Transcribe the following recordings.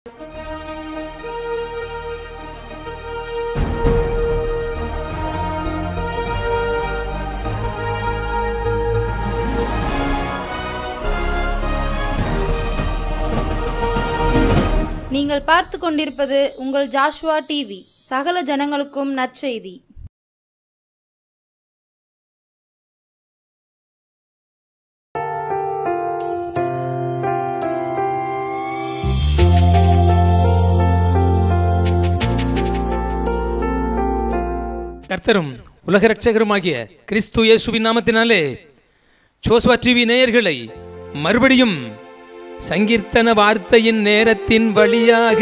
நீங்கள் பார்த்து கொண்டிருப்பது உங்கள் ஜாஷுவா டிவி. சகல ஜனங்களுக்கும் நற்செய்தி. கர்த்தரும் உலக இரட்சகருமாகிய கிறிஸ்து இயேசுவின் நாமத்தினாலே ஜோசுவா டிவி நேயர்களை மறுபடியும் சங்கீர்த்தன வார்த்தையின் நேரத்தின் வழியாக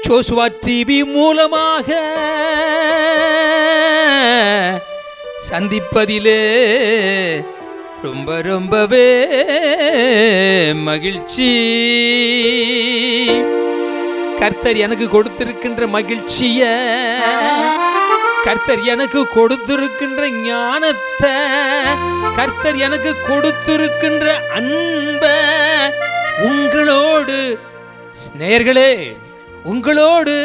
ஜோசுவா டிவி மூலமாக சந்திப்பதிலே ரொம்பவே மகிழ்ச்சி. கர்த்தர் எனக்கு கொடுத்திருக்கின்ற மகிழ்ச்சிய, கர்த்தர் எனக்கு கொடுத்திருக்கின்ற ஞானத்தை, கர்த்தர் எனக்கு கொடுத்திருக்கின்ற அன்பை உங்களோடு நேயர்களே உங்களோடு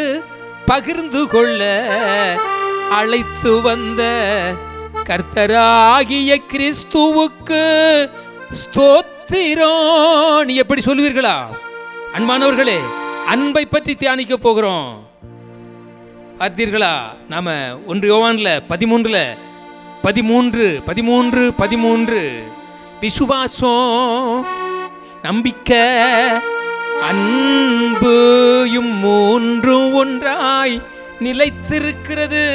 பகிர்ந்து கொள்ள அழைத்து வந்த கர்த்தராகிய கிறிஸ்துவுக்கு ஸ்தோத்திரம். நீ எப்படி சொல்லுவீர்களா? அன்பானவர்களே, அன்பை பற்றி தியானிக்க போகிறோம். பார்த்தீர்களா? நாம 1 யோவான்ல 13 விசுவாசம், நம்பிக்கை, அன்பும் மூன்றும் ஒன்றாய் நிலைத்திருக்கிறது.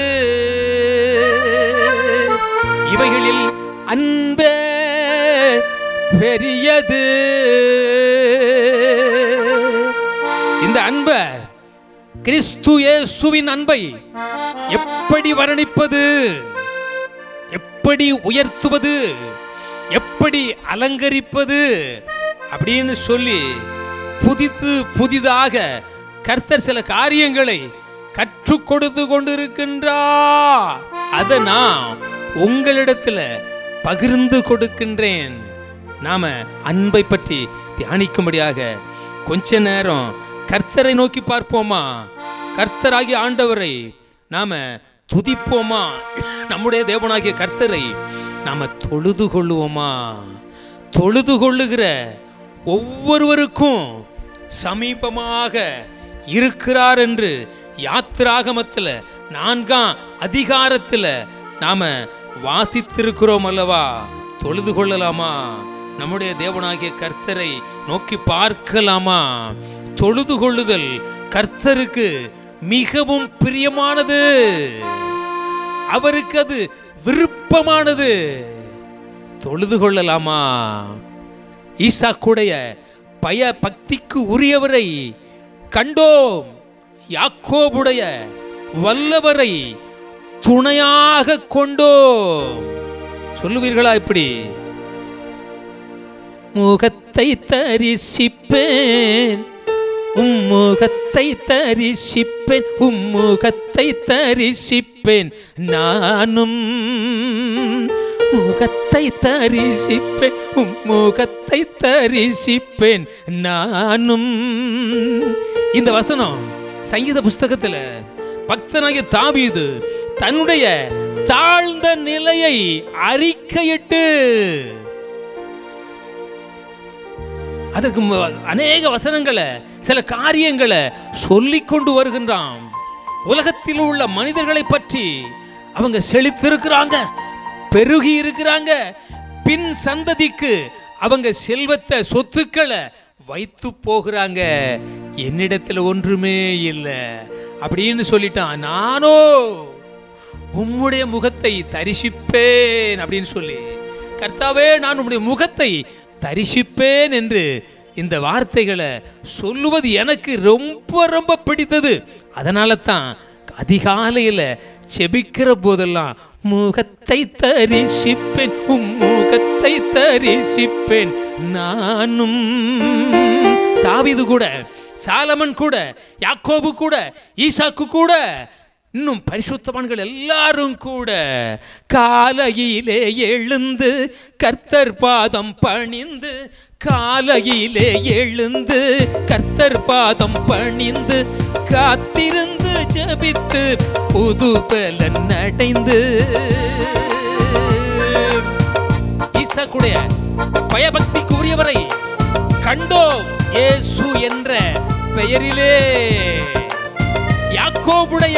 இவைகளில் அன்பே பெரியது. இந்த அன்பை, கிறிஸ்து இயேசுவின் அன்பை எப்படி வர்ணிப்பது, எப்படி உயர்த்துவது, எப்படி அலங்கரிப்பது அப்படின்னு சொல்லி புதிதாக கர்த்தர் சில காரியங்களை கற்றுக் கொடுத்து கொண்டிருக்கின்றார். அதை நான் உங்களிடத்துல பகிர்ந்து கொடுக்கின்றேன். நாம அன்பை பற்றி தியானிக்கும்படியாக கொஞ்ச நேரம் கர்த்தரை நோக்கி பார்ப்போமா? கர்த்தராகிய ஆண்டவரை நாம துதிப்போமா? நம்முடைய தேவனாகிய கர்த்தரை நாம தொழுது கொள்ளுவோமா? தொழுது கொள்ளுகிற ஒவ்வொருவருக்கும் சமீபமாக இருக்கிறார் என்று யாத்திராகமத்தில் 4ஆம் அதிகாரத்தில் நாம வாசித்திருக்கிறோம் அல்லவா? தொழுது கொள்ளலாமா? நம்முடைய தேவனாகிய கர்த்தரை நோக்கி பார்க்கலாமா? தொழுது கொள்ளுதல் கர்த்தருக்கு மிகவும் பிரியமானது, அவருக்கு அது விருப்பமானது. தொழுது கொள்ளலாமா? ஈசாக்குடைய பக்திக்கு உரியவரை கண்டோம். யாக்கோபுடைய வல்லவரை துணையாக கொண்டோம். சொல்லுவீர்களா? இப்படி முகத்தை தரிசிப்பேன், உம்முகத்தை தரிசிப்பேன், உம்முகத்தை தரிசிப்பேன், நானும் முகத்தை தரிசிப்பேன், உம்முகத்தை தரிசிப்பேன், நானும். இந்த வசனம் சங்கீத புஸ்தகத்தில் பக்தனாகிய தாவீது தன்னுடைய தாழ்ந்த நிலையை அறிக்கையிட்டு அதற்கு அநேக வசனங்களை, சில காரியங்களை சொல்லிக் கொண்டு வருகின்றான். உலகத்தில் உள்ள மனிதர்களை பற்றி அவங்க செழித்திருக்கிறாங்க, பெருகி இருக்கிறாங்க, பின் சந்ததிக்கு அவங்க செல்வத்தை, சொத்துக்களை வைத்து போகிறாங்க, என்னிடத்துல ஒன்றுமே இல்லை அப்படின்னு சொல்லிட்டான். நானோ உம்முடைய முகத்தை தரிசிப்பேன் அப்படின்னு சொல்லி, கர்த்தாவே நான் உம்முடைய முகத்தை தரிசிப்பேன் என்று இந்த வார்த்தைகளை சொல்லுவது எனக்கு ரொம்ப பிடித்தது. அதனால தான் அதிகாலையில் செபிக்கிற போதெல்லாம் முகத்தை தரிசிப்பேன், முகத்தை தரிசிப்பேன், நானும். தாவீது கூட, சாலமன் கூட, யாக்கோபு கூட, ஈசாக்கு கூட இன்னும் பரிசுத்தவான்கள் எல்லாரும் கூட காலையிலே எழுந்து கர்த்தர் பாதம் பணிந்து, காலையிலே எழுந்து கர்த்தர் பாதம் பணிந்து, காத்திருந்து ஜெபித்து புது பலன் அடைந்து, ஈசாக்குடைய பயபக்திக்குரியவரை கண்டோம் இயேசு என்ற பெயரிலே. யாக்கோபுடைய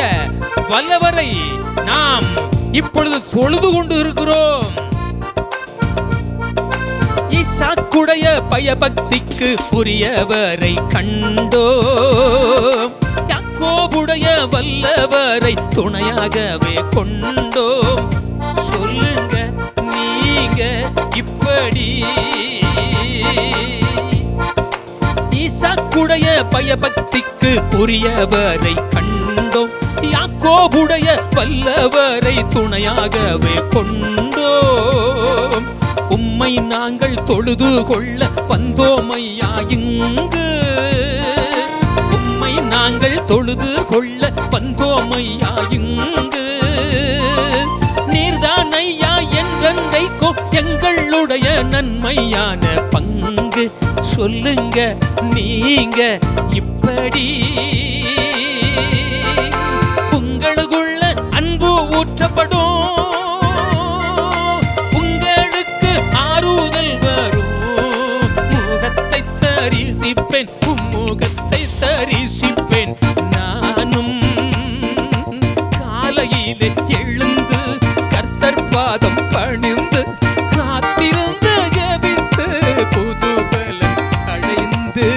வல்லவரை நாம் இப்பொழுது தொழுது கொண்டு இருக்கிறோம். ஈசாக்குடைய பயபக்திக்கு உரியவரை கண்டோம், யாக்கோபுடைய வல்லவரை துணையாகவே கொண்டோம். சொல்லுங்க நீங்க இப்படி. ஈசாக்குடைய பயபக்திக்கு உரியவரை கண்டோம், யாக்கோபுடைய வல்லவரை துணையாகவே கொண்டோம். உம்மை நாங்கள் தொழுது கொள்ள வந்தோமையா இங்கு, உம்மை நாங்கள் தொழுது கொள்ள வந்தோமையா இங்கு. நீர்தான் ஐயா என்றென்றைக்கோ எங்களுடைய நன்மையான பங்கு. சொல்லுங்க நீங்க இப்படி. உங்களுக்குள்ள அன்பு ஊற்றப்படும், உங்களுக்கு ஆறுதல் வரும். முகத்தை தரிசிப்பேன், முகத்தை தரிசிப்பேன். நானும் காலையிலே எழுந்து கர்த்தர் பாதம் பணிந்து, காத்திருந்து ஜெபித்து புது பலன் அடைந்து.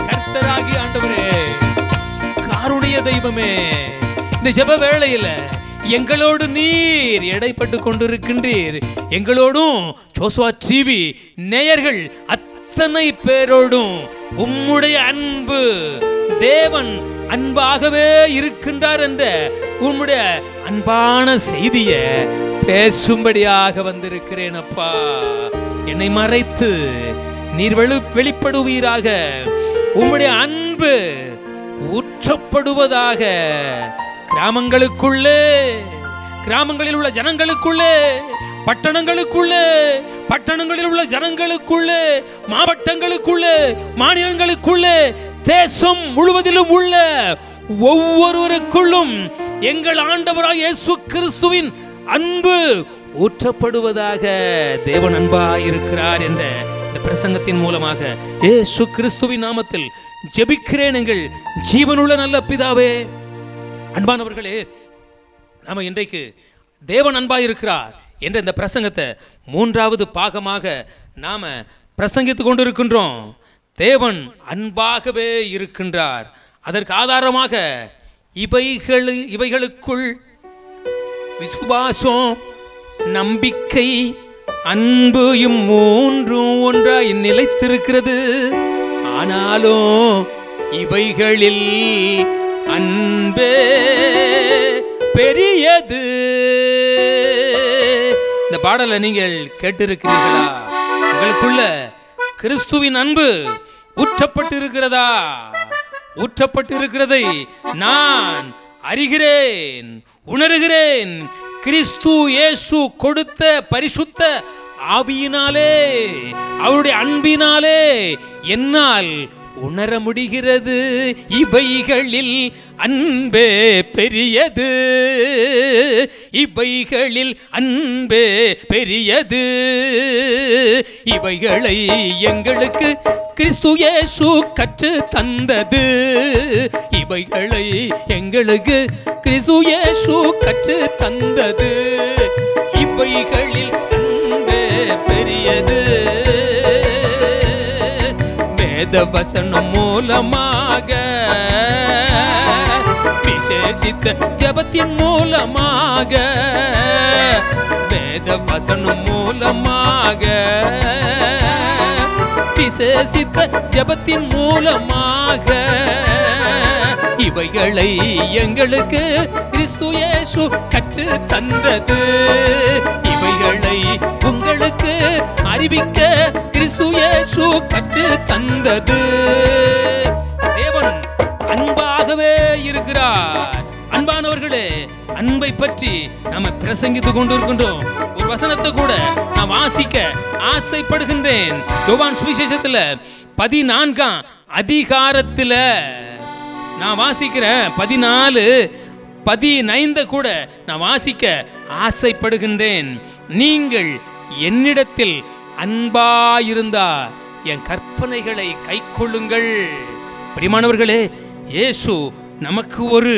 கர்த்தராகி ஆண்டவரே, காருடைய தெய்வமே, இந்த ஜெப வேளையில எங்களோடு நீர் எடைப்பட்டு கொண்டிருக்கின்றீர். எங்களோடும் ஜோசுவா டிவி நேயர்கள் அத்தனை பேரோடும் உம்முடைய அன்பு, தேவன் அன்பாகவே இருக்கின்றார் என்ற உம்முடைய அன்பான செய்தியை பேசும்படியாக வந்திருக்கிறேன் அப்பா. என்னை மறைத்து நீர் வெளிப்படுவீராக. உம்முடைய அன்பு ஊற்றப்படுவதாக. கிராமங்களுக்குள்ளே, கிராமங்களில் உள்ள ஜனங்களுக்குள்ளே, பட்டணங்களுக்குள்ளே, பட்டணங்களில் உள்ள ஜனங்களுக்குள்ளே, மாவட்டங்களுக்குள்ளே, மாநிலங்களுக்குள்ளே, தேசம் முழுவதிலும் உள்ள ஒவ்வொருவருக்குள்ளும் எங்கள் ஆண்டவராய் இயேசு கிறிஸ்துவின் அன்பு ஊற்றப்படுவதாக. தேவன் அன்பாயிருக்கிறார் என்ற இந்த பிரசங்கத்தின் மூலமாக இயேசு கிறிஸ்துவின் நாமத்தில் ஜெபிக்கிறேன் எங்கள் ஜீவனுள்ள நல்ல பிதாவே. அன்பானவர்களே, நாம இன்றைக்கு தேவன் அன்பாயிருக்கிறார் என்ற இந்த பிரசங்கத்தை மூன்றாவது பாகமாக நாம பிரசங்கித்துக் கொண்டிருக்கின்றோம். தேவன் அன்பாகவே இருக்கின்றார். அதற்கு ஆதாரமாக இவைகளுக்குள் விசுவாசம், நம்பிக்கை, அன்பு மூன்றும் ஒன்றாய் நிலைத்திருக்கிறது. ஆனாலும் இவைகளில் அன்பே பெரியது. இந்த பாடலை நீங்கள் கேட்டிருக்கிறீர்களா? உங்களுக்குள்ள கிறிஸ்துவின் அன்பு ஊற்றப்பட்டு இருக்கிறதா? ஊற்றப்பட்டு இருக்கிறதை நான் அறிகிறேன், உணர்கிறேன். கிறிஸ்து இயேசு கொடுத்த பரிசுத்த ஆவியினாலே, அவருடைய அன்பினாலே என்னால் உணர முடிகிறது. இவைகளில் அன்பே பெரியது, இவைகளில் அன்பே பெரியது. இவைகளை எங்களுக்கு கிறிஸ்து இயேசு கற்று தந்தது. இவைகளை எங்களுக்கு கிறிஸ்து இயேசு கற்று தந்தது. இவைகளில் அன்பே பெரியது. வேத வசனம் மூலமாக, விசேஷித்த ஜபத்தின் மூலமாக, வேத வசனம் மூலமாக, விசேஷித்த ஜபத்தின் மூலமாக, இவைகளை எங்களுக்கு கிறிஸ்து இயேசு கற்று தந்தது. இவைகளை உங்களுக்கு அறிவிக்க கிறிஸ்து இயேசு கற்று தந்தது. தேவன் அன்பாகவே இருக்கிறார். அன்பானவர் பிரியமானவர்களே, அன்பை பற்றி நாம பிரசங்கித்துக் கொண்டிருக்கின்றோம். ஒரு வசனத்தை கூட நான் வாசிக்க ஆசைப்படுகின்றேன். யோவான் சுவிசேஷத்துல 14ஆம் அதிகாரத்துல நான் வாசிக்கிறேன். 14:15 கூட நான் வாசிக்க ஆசைப்படுகின்றேன். நீங்கள் என்னிடத்தில் அன்பாயிருந்தால் என் கற்பனைகளை கைக்கொள்ளுங்கள். பிரியமானவர்களே, இயேசு நமக்கு ஒரு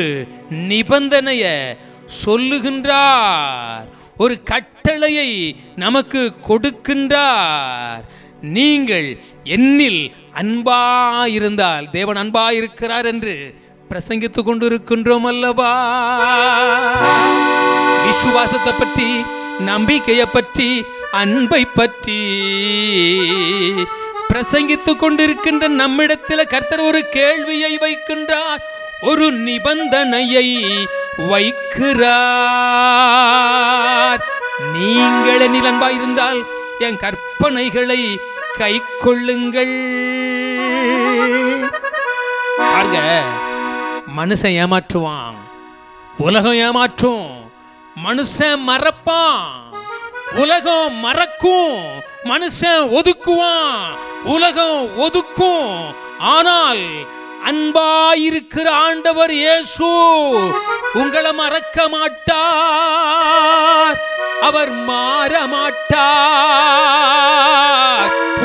நிபந்தனைய சொல்லுகின்றார், ஒரு கட்டளையை நமக்கு கொடுக்கின்றார். நீங்கள் என்னில் அன்பாயிருந்தால், தேவன் அன்பாயிருக்கிறார் என்று பிரசங்கித்துக் கொண்டிருக்கின்றோம் அல்லவா? விசுவாசத்தை பற்றி, நம்பிக்கையை பற்றி, அன்பை பற்றி பிரசங்கித்துக் கொண்டிருக்கின்ற நம்மிடத்தில் கர்த்தர் ஒரு கேள்வியை வைக்கின்றார், ஒரு நிபந்தனையை வைக்கிறார். நீங்கள் என்னில் அன்பாயிருந்தால் என் கற்பனைகளை கை கொள்ளுங்கள். பாருங்க, மனுஷன் ஏமாற்றுவான், உலகம் ஏமாற்றும், மனுஷன் மறப்பான், உலகம் மறக்கும், மனுஷன் ஒதுக்குவான், உலகம் ஒதுக்கும். ஆனால் அன்பாயிருக்கிற ஆண்டவர் இயேசு உங்களை மறக்க மாட்டார், அவர் மாற மாட்டார்,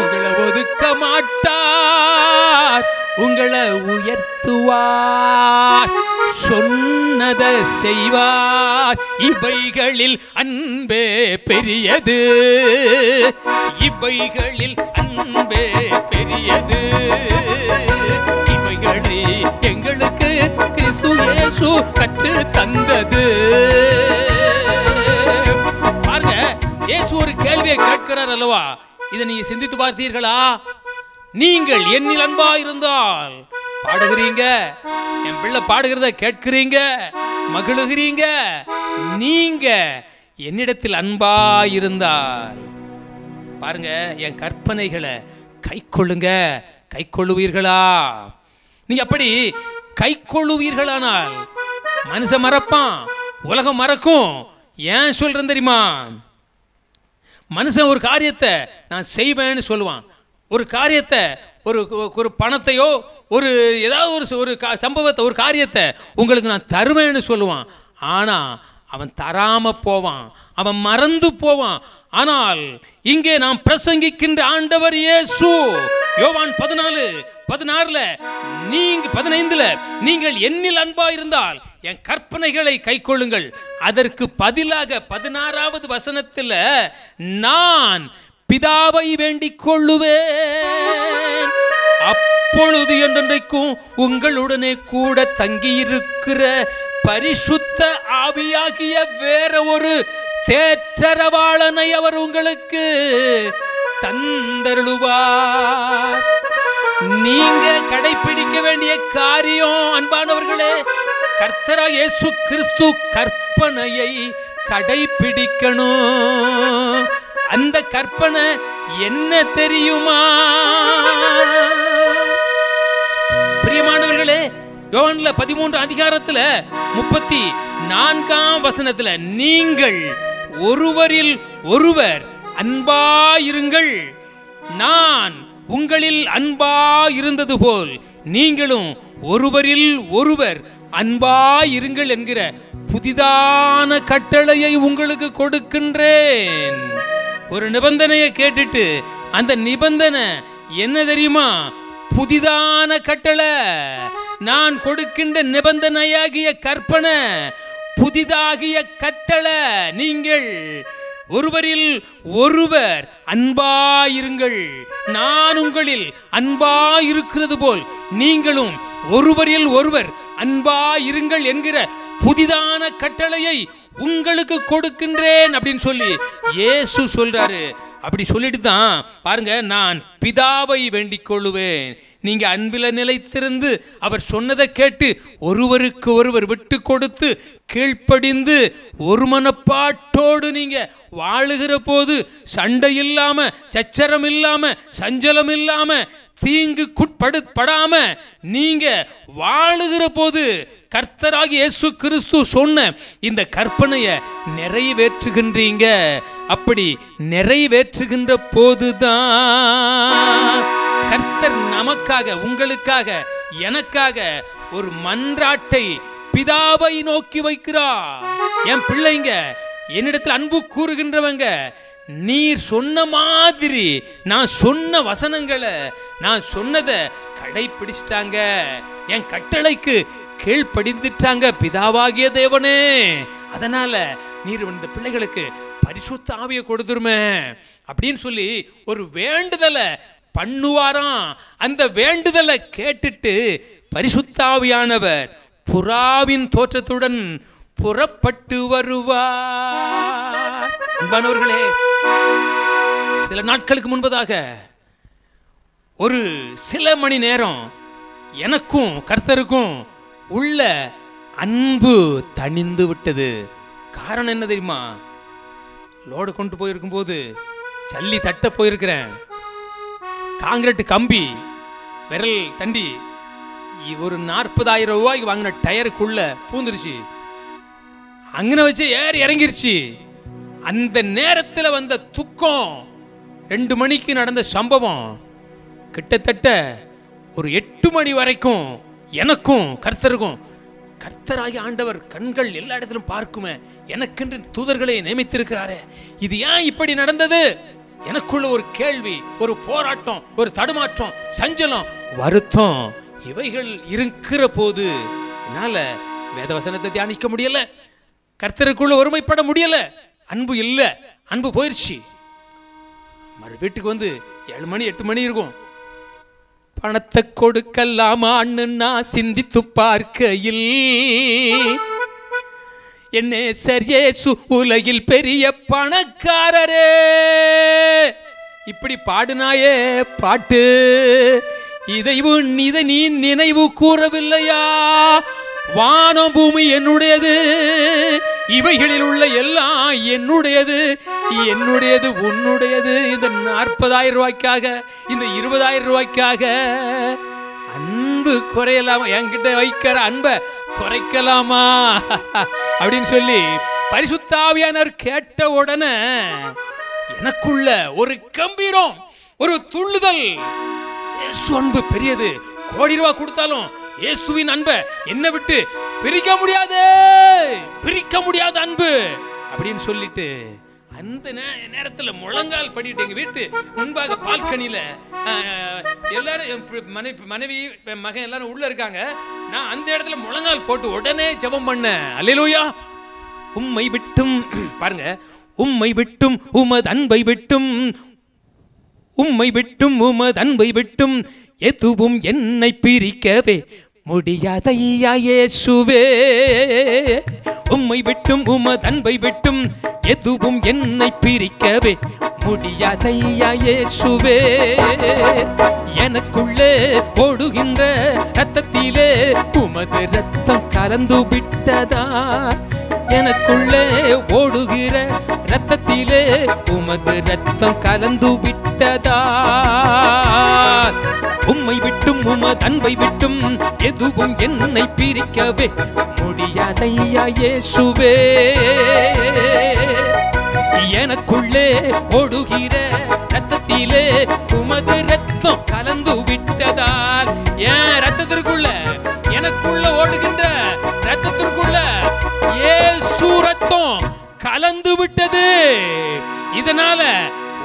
உங்களை ஒதுக்க மாட்டார், உங்களை உயர்த்துவார், சொன்னதை செய்வார். இவைகளில் அன்பே பெரியது, இவைகளில் அன்பே பெரியது. இவைகளே எங்களுக்கு கிறிஸ்து இயேசு கற்று தந்தது. பாருங்க, இயேசு ஒரு கேள்வியை கேட்கிறார் அல்லவா? இதை நீங்க சிந்தித்து பார்த்தீர்களா? நீங்கள் என்னில் அன்பாயிருந்தால், பாடுகிறீங்க, என் பிள்ளை பாடுகிறத கேட்கிறீங்க, மகிழுகிறீங்க. நீங்க என்னிடத்தில் அன்பாயிருந்தால், பாருங்க, என் கற்பனைகளை கை கொள்ளுங்க. கை கொள்ளுவீர்களா? நீங்க அப்படி கை கொள்ளுவீர்களானால் மனுஷன் மறப்பான், உலகம் மறக்கும். ஏன் சொல்றேன் தெரியுமா? மனுஷன் ஒரு காரியத்தை நான் செய்வேன்னு சொல்லுவான், ஒரு காரியத்தை, ஒரு பணத்தையோ, ஒரு ஏதாவது ஒரு சம்பவத்தை, ஒரு காரியத்தை உங்களுக்கு நான் தருவேன்னு சொல்லுவான். ஆனால் அவன் தராம போவான், அவன் மறந்து போவான். ஆனால் இங்கே நாம் பிரசங்கிக்கின்ற ஆண்டவர் இயேசு யோவான் 14:16 நீங்கள் என்னில் அன்பாயிருந்தால் என் கற்பனைகளை கை கொள்ளுங்கள். அதற்கு பதிலாக 16வது வசனத்தில் நான் பிதாவை வேண்டிக் கொள்ளுவேன், அப்பொழுது என்றென்றைக்கும் உங்களுடனே கூட தங்கியிருக்கிற பரிசுத்த ஆவியாகிய வேற ஒரு தேற்றரவாளனை அவர் உங்களுக்கு தந்தருளுவார். நீங்க கடைபிடிக்க வேண்டிய காரியம் அன்பானவர்களே, கர்த்தராகிய இயேசு கிறிஸ்து கற்பனையை கடைபிடிக்கணும். அந்த கற்பனை என்ன தெரியுமா? பிரியமானவர்களே, யோவான்ல 13 அதிகாரத்துல 34ஆம் வசனத்துல நீங்கள் ஒருவரில் ஒருவர் அன்பாயிருங்கள், நான் உங்களில் அன்பாயிருந்தது போல் நீங்களும் ஒருவரில் ஒருவர் அன்பாயிருங்கள் என்கிற புதிதான கட்டளையை உங்களுக்கு கொடுக்கின்றேன். ஒரு நிபந்தனையை கேட்டுட்டு, அந்த நிபந்தனை என்ன தெரியுமா? புதிதான கட்டளை. நான் கொடுக்கின்ற நிபந்தனையாகிய கற்பனை புதிதாகிய கட்டளை. நீங்கள் ஒருவரில் ஒருவர் அன்பாயிருங்கள், நான் உங்களில் அன்பாயிருக்கிறது போல் நீங்களும் ஒருவரில் ஒருவர் அன்பாயிருங்கள் என்கிற புதிதான கட்டளையை உங்களுக்கு கொடுக்கின்றேன் அப்படின்னு சொல்லி இயேசு சொல்றாரு. அப்படி சொல்லிட்டு தான் பாருங்க, நான் பிதாவை வேண்டிக் கொள்ளுவேன். நீங்க அன்பில நிலைத்திருந்து அவர் சொன்னதை கேட்டு ஒருவருக்கு ஒருவர் விட்டு கொடுத்து கீழ்ப்படிந்து ஒரு மனப்பாட்டோடு நீங்க வாழுகிற போது சண்டை இல்லாம, சச்சரம் இல்லாம, சஞ்சலம் இல்லாம, தீங்கு குட்படாம நீங்க வாழுகிற போது கர்த்தராகிய இயேசு கிறிஸ்து சொன்ன இந்த கற்பனையை நிறைவேற்றுகின்றீங்க. அப்படி நிறைவேற்றுகின்ற போதுதான் கர்த்தர் நமக்காக, உங்களுக்காக, எனக்காக ஒரு மன்றாட்டை பிதாவை நோக்கி வைக்கிறார். என் பிள்ளைங்க, என்னிடத்தில் அன்பு கூறுகின்றவங்க, நீர் சொன்ன மாதிரி நான் சொன்ன வசனங்களை, நான் சொன்னதை கடைபிடிச்சிட்டாங்க, என் கட்டளைக்கு கீழ்ப்படிந்துட்டாங்க பிதாவாகிய தேவனே. அதனால நீர் இந்த பிள்ளைகளுக்கு பரிசுத்த ஆவியை கொடுத்துருமே அப்படின்னு சொல்லி ஒரு வேண்டுதலை பண்ணுவாராம். அந்த வேண்டுதலை கேட்டுட்டு பரிசுத்த ஆவியானவர் புறாவின் தோற்றத்துடன் புறப்பட்டு வருவார். அன்பானவர்களே, சில நாட்களுக்கு முன்பதாக ஒரு சில மணி நேரம் எனக்கும் கர்த்தருக்கும் உள்ள அன்பு தணிந்து விட்டது. காரணம் என்ன தெரியுமா? லோடு கொண்டு போயிருக்கும் போது சல்லி தட்ட போயிருக்கிறேன். காங்கிரீட் கம்பி விரல் தண்டி ஒரு 40,000 ரூபாய்க்கு வாங்கின டயருக்குள்ள பூந்துருச்சு. அங்கன வச்சு ஏறி இறங்கிருச்சு. அந்த நேரத்தில் வந்த துக்கம், 2 மணிக்கு நடந்த சம்பவம் கிட்டத்தட்ட ஒரு 8 மணி வரைக்கும் எனக்கும் கர்த்தருக்கும், கர்த்தராகி ஆண்டவர் கண்கள் எல்லா இடத்திலும் பார்க்குமே, எனக்கென்று தூதர்களை நியமித்திருக்கிறாரே, இது ஏன் இப்படி நடந்தது? எனக்குள்ள ஒரு கேள்வி, ஒரு போராட்டம், ஒரு தடுமாற்றம், சஞ்சலம், வருத்தம், இவைகள் இருக்கிற போது என்னால வேதவசனத்தை தியானிக்க முடியல, கர்த்தருக்குள்ள ஒருமைப்பட முடியல. அன்பு இல்லை, அன்பு போயிடுச்சு. மறு வீட்டுக்கு வந்து 7 மணி 8 மணி இருக்கும். பணத்தை கொடுக்கலாமான்னு நான் சிந்தித்து பார்க்கையில், என்ன சரியேசு உலகில் பெரிய பணக்காரரே, இப்படி பாடுனாயே பாட்டு, இதை நீ நினைவு கூறவில்லையா? வானம் பூமி என்னுடையது, இவைகளில் உள்ள எல்லாம் என்னுடையது, என்னுடையது உன்னுடையது. இந்த 40,000 ரூபாய்க்காக, இந்த 20,000 ரூபாய்க்காக அன்பு குறையலாமா? என்கிட்ட வைக்கிற அன்பை குறைக்கலாமா அப்படின்னு சொல்லி பரிசுத்த ஆவியானவர் கேட்ட உடனே எனக்குள்ள ஒரு கம்பீரம், ஒரு துள்ளுதல். இயேசு அன்பு பெரியது. கோடி ரூபாய் கொடுத்தாலும் இயேசுவின் அன்பை என்ன விட்டு பிரிக்க முடியாது, பிரிக்க முடியாத அன்பு அப்படின்னு சொல்லிட்டு அந்த நேரத்தில் முழங்கால் படிட்டு எங்க வீட்டு முன்பாக பால்கனியில எல்லாரும் மனைவி மகன் எல்லாரும் உள்ள இருக்காங்க. நான் அந்த இடத்துல முழங்கால் போட்டு உடனே ஜெபம் பண்ணேன். அல்லேலூயா. உம்மை விட்டும் பாருங்க, உம்மை விட்டும் உமது அன்பை விட்டும், உம்மை விட்டும் உமது அன்பை விட்டும் எதுவும் என்னை பிரிக்கவே முடியாதையா இயேசுவே. உம்மை விட்டும் உமது அன்பை விட்டும் எதுவும் என்னை பிரிக்கவே முடியாதையா இயேசுவே. எனக்குள்ளே ஓடுகின்ற ரத்தத்திலே உமது ரத்தம் கலந்து விட்டதா, எனக்குள்ளே ஓடுகிற ரத்தத்திலே உமது ரத்தம் கலந்து விட்டதா. உம்மை விட்டும் உமது அன்பை விட்டும் எதுவும் என்னை பிரிக்கவே முடியாதையா இயேசுவே. எனக்குள்ளே ஓடுகிற ரத்தத்திலே உமது ரத்தம் கலந்து விட்டதால், என் ரத்தத்திற்குள்ள, எனக்குள்ள ஓடுகின்ற ரத்தத்திற்குள்ள இயேசு ரத்தம் கலந்து விட்டது. இதனால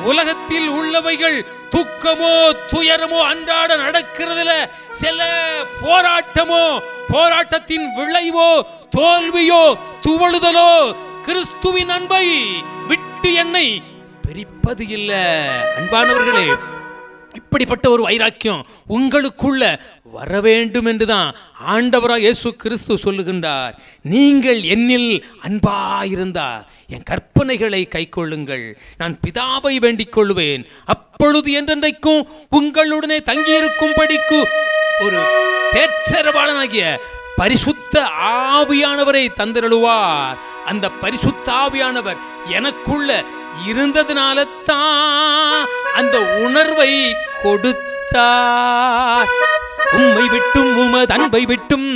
உலகத்தில் உள்ளவைகள் துக்கமோ துயரமோ அன்றாட நடக்கிறதுல சில போராட்டமோ, போராட்டத்தின் விளைவோ, தோல்வியோ, துவழுதலோ கிறிஸ்துவின் அன்பை விட்டு என்னை பிரிப்பது இல்லை. அன்பானவர்களே, இப்படிப்பட்ட ஒரு வைராக்கியம் உங்களுக்குள்ள வர வேண்டும் என்றுதான் ஆண்டவராக இயேசு கிறிஸ்து சொல்லுகின்றார். நீங்கள் என்னில் அன்பாயிருந்தா என் கற்பனைகளை கைக்கொள்ளுங்கள், நான் பிதாவை வேண்டிக் கொள்வேன், அப்பொழுது என்றென்றைக்கும் உங்களுடனே தங்கியிருக்கும்படிக்கு ஒரு தேற்றரவாளனாகிய பரிசுத்த ஆவியானவரை தந்திரழுவார். அந்த பரிசுத்த ஆவியானவர் எனக்குள்ள இருந்ததுனால தான் அந்த உணர்வை கொடுத்தார். உம்மை விட்டும் உமது அன்பை விட்டும்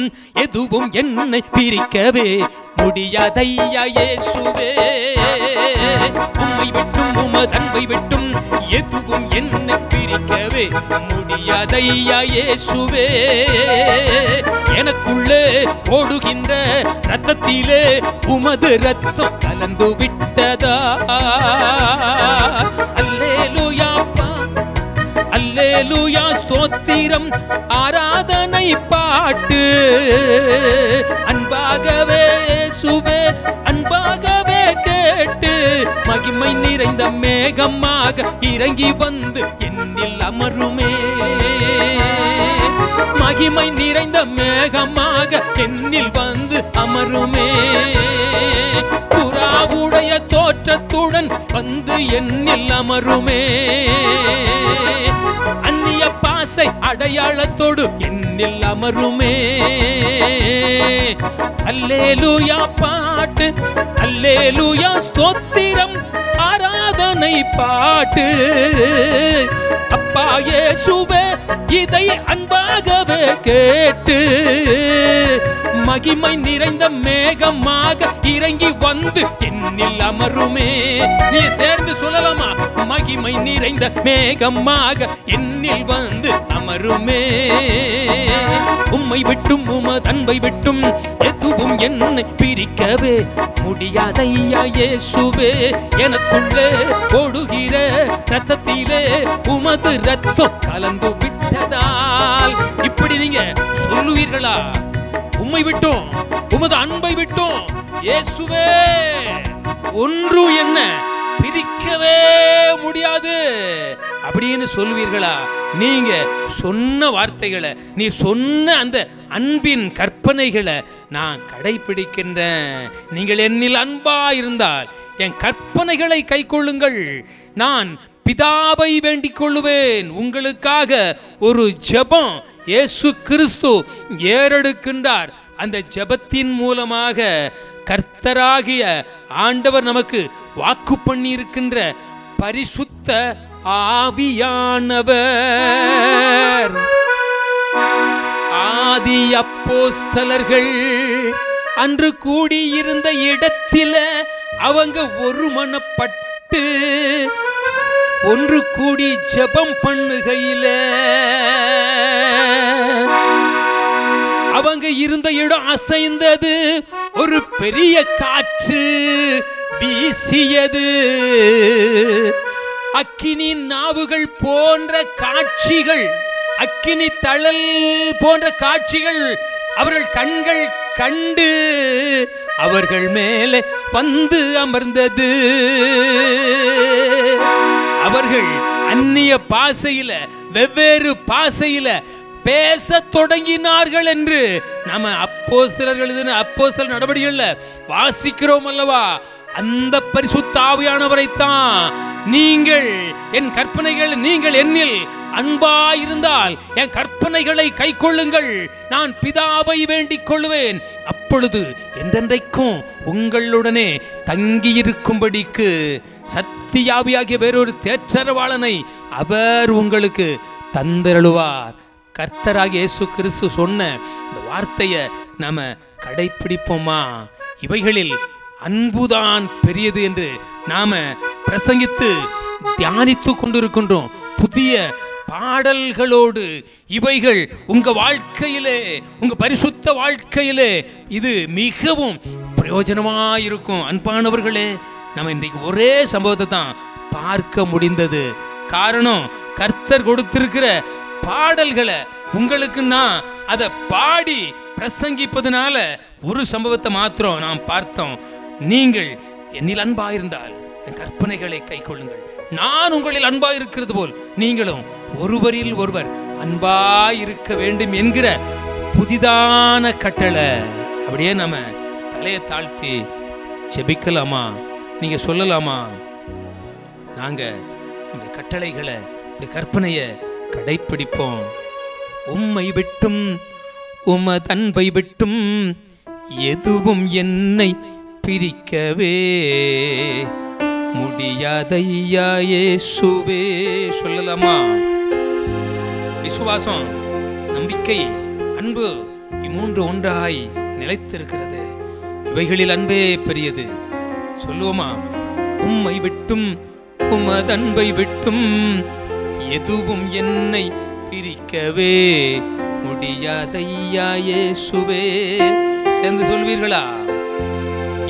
எதுவும் என்னை பிரிக்கவே முடியாதையா இயேசுவே. உம்மை விட்டும் உமது அன்பை விட்டும் எதுவும் என்னை பிரிக்கவே முடியாதையா இயேசுவே. எனக்குள்ளே ஓடுகின்ற ரத்தத்திலே உமது ரத்தம் கலந்து விட்டதா. அல்லேலூயாப்பா அல்லேலூயா ஸ்தோத்திரம் ஆராதனை பாட்டு. அன்பாகவே இயேசுவே அன்பாகவே கேட்டு மகிமை நிறைந்த மேகமாக இறங்கி வந்து என்னில் அமருமே. மகிமை நிறைந்த மேகமாக என்னில் வந்து அமருமே. புறாவுடைய தோற்றத்துடன் வந்து என்னில் அமருமே. அந்நிய பாசை அடையாளத்தோடு என்னில் அமருமே. அல்லேலூயா பாட்டு அல்லேலூயா ஸ்தோத்திரம் ஆராதனை பாட்டு. அப்பா இயேசுவே இதை அன்பாகவே கேட்டு மகிமை நிறைந்த மேகமாக இறங்கி வந்து என்னில் அமருமே. நீ சேர்ந்து சொல்லலாமா? மகிமை நிறைந்த மேகமாக என்னில் வந்து அமருமே. உம்மை விட்டும் உமது அன்பை விட்டும் எதுவும் என்னை பிரிக்கவே முடியாதையா இயேசுவே. எனக்குள்ளே ஓடுகிற ரத்தத்திலே உமது ரத்தம் கலந்து விட்டதால். இப்படி நீங்க சொல்லுவீர்களா? உம்மை விட்டும் உமது அன்பை விட்டும் இயேசுவே ஒன்று என்ன பிரிக்கவே முடியாது அப்படின்னு சொல்லுவீர்களா? நீங்க சொன்ன வார்த்தைகளை, நீ சொன்ன அந்த அன்பின் கற்பனைகளை நான் கடைபிடிக்கின்றேன். நீங்கள் என்னில் அன்பா இருந்தால் என் கற்பனைகளை கைக்கொள்ளுங்கள். நான் பிதாவை வேண்டிக் கொள்ளுவேன். உங்களுக்காக ஒரு ஜெபம் இயேசு கிறிஸ்து ஏறெடுக்கின்றார். அந்த ஜெபத்தின் மூலமாக கர்த்தராகிய ஆண்டவர் நமக்கு வாக்கு பண்ணி இருக்கின்ற பரிசுத்த ஆவியானவர். ஆதி அப்போஸ்தலர்கள் அன்று கூடியிருந்த இடத்தில அவங்க ஒருமனப்பட்டு ஒன்று கூடி ஜெபம் பண்ணுகையில அவங்க இருந்த இடம் அசைந்தது. ஒரு பெரிய காற்று வீசியது. அக்கினி நாவுகள் போன்ற காட்சிகள், அக்கினி தழல் போன்ற காட்சிகள் அவர்கள் கண்கள் கண்டு அவர்கள் மேலே வந்து அமர்ந்தது. அவர்கள் அந்நிய பாசையில வெவ்வேறு பாசையில பேச தொடங்கினார்கள் என்று நாம அப்போஸ்தலர்கள் அப்போஸ்தலர் நடவடிக்கைகள்ல வாசிக்கிறோம் அல்லவா? அந்த பரிசுத்த ஆவியானவரைத்தான் நீங்கள் என் கற்பனைகள், நீங்கள் என்னில் அன்பாயிருந்தால் என் கற்பனைகளை கைக்கொள்ளுங்கள், நான் பிதாவை வேண்டிக் கொள்ளுவேன், அப்பொழுது என்றென்றைக்கும் உங்களுடனே தங்கியிருக்கும்படிக்கு சத்தியாவியாகிய வேறொரு தேற்றரவாளனை அவர் உங்களுக்கு தந்தருளுவார். கர்த்தராகிய இயேசு கிறிஸ்து சொன்ன இந்த வார்த்தையை நாம கடைப்பிடிப்போமா? இவைகளில் அன்புதான் பெரியது என்று நாம பிரசங்கித்து தியானித்து கொண்டிருக்கின்றோம். புதிய பாடல்களோடு இவைகள் உங்க வாழ்க்கையிலே, உங்க பரிசுத்த வாழ்க்கையிலே இது மிகவும் பிரயோஜனமாயிருக்கும். அன்பானவர்களே, நம்ம இன்றைக்கு ஒரே சம்பவத்தை தான் பார்க்க முடிந்தது. காரணம், கர்த்தர் கொடுத்திருக்கிற பாடல்களை உங்களுக்கு நான் அதை பாடி பிரசங்கிப்பதனால ஒரு சம்பவத்தை மாத்திரம் நாம் பார்த்தோம். நீங்கள் என்னில் அன்பாயிருந்தால் என் கற்பனைகளை கைக்கொள்ளுங்கள், நான் உங்களில் அன்பாயிருக்கிறது போல் நீங்களும் ஒருவரில் ஒருவர் அன்பாயிருக்க வேண்டும் என்கிற புதிதான கட்டளை. அப்படியே நம்ம தலையை தாழ்த்தி ஜெபிக்கலாமா? நீங்க சொல்லலாமா? நாங்க இந்த கட்டளைகளை, இந்த கற்பனையை கடைப்பிடிப்போம். உம்மை விட்டும் உமது அன்பை விட்டும் எதுவும் என்னை பிரிக்கவே முடியாதையா இயேசுவே. சொல்லலாமா? விசுவாசம், நம்பிக்கை, அன்பு இம்மூன்று ஒன்றாய் நிலைத்திருக்கிறது. இவைகளில் அன்பே பெரியது. சொல்லுவோமா? உம்மை விட்டும் உமதன்பை விட்டும் எதுவும் என்னை பிரிக்கவே முடியாதையா இயேசுவே. சேர்ந்து சொல்வீர்களா?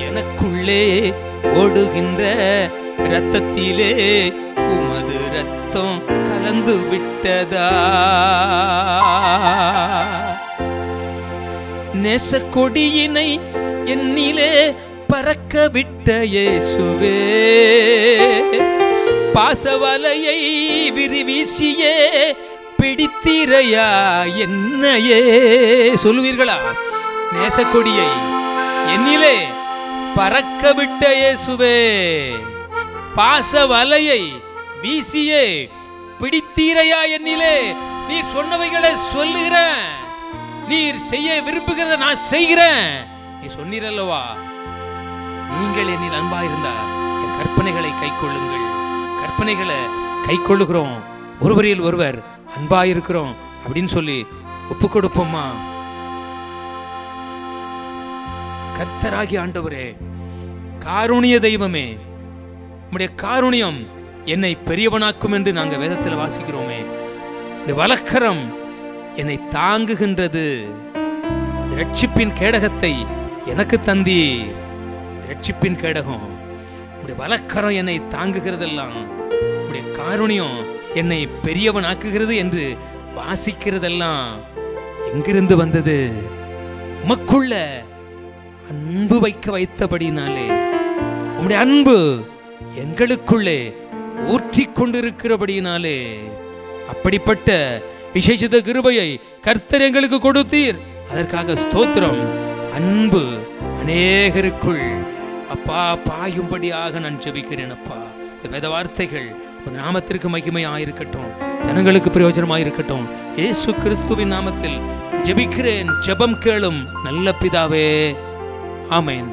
எனக்குள்ளே ஓடுகின்ற இரத்தத்திலே உமது இரத்தம் கலந்து விட்டதா. நேசக்கொடியினை என்னிலே பறக்க விட்ட இயேசுவே, பாசவலையை விரிவீசியே பிடித்திரையா என்னையே. சொல்லுவீர்களா? நேசக்கொடியை என்னிலே பறக்க விட்ட இயேசுவே, பாசவலையை வீசியே பிடித்தீரையா என்னிலே. நீர் சொன்னவைகளை சொல்லுகிறேன், நீர் செய்ய விரும்புகிறத நான் செய்கிறேன். நீ சொன்னீரல்லவா, நீங்கள் என்னில் அன்பாயிருந்தா என் கற்பனைகளை கை கொள்ளுங்கள். கற்பனைகளை கை கொள்ளுகிறோம், ஒருவரில் ஒருவர் அன்பாயிருக்கிறோம் அப்படின்னு சொல்லி ஒப்பு கொடுப்போமா? கர்த்தராகி ஆண்டவரே, காருணிய தெய்வமே, உம்முடைய காருணியம் என்னை பெரியவனாக்கும் என்று நாங்கள் வேதத்தில் வாசிக்கிறோமே. இந்த வலக்கரம் என்னை தாங்குகின்றது. ரட்சிப்பின் கேடகத்தை எனக்கு தந்தீர். ரட்சிப்பின் கேடகம் உடைய வலக்கரம் என்னை தாங்குகிறதெல்லாம், உடைய காருணியம் என்னை பெரியவனாக்குகிறது என்று வாசிக்கிறதெல்லாம் எங்கிருந்து வந்தது? உமக்குள்ள அன்பு வைக்க வைத்தபடினாலே, உம்முடைய அன்பு எங்களுக்குள்ளே ஊற்றி கொண்டிருக்கிறபடினாலே. அப்படிப்பட்ட விசேஷித்த கிருபையை கர்த்தர் எங்களுக்கு கொடுத்தீர். அதற்காக ஸ்தோத்திரம். அன்பு அநேகருக்குள் அப்பா பாயும்படியாக நான் ஜெபிக்கிறேன். அப்பா, இந்த வேத வார்த்தைகள் உமது நாமத்திற்கு மகிமையாயிருக்கட்டும், ஜனங்களுக்கு பிரயோஜனமாயிருக்கட்டும். இயேசு கிறிஸ்துவின் நாமத்தில் ஜெபிக்கிறேன். ஜெபம் கேளும் நல்ல பிதாவே. ஆமென்.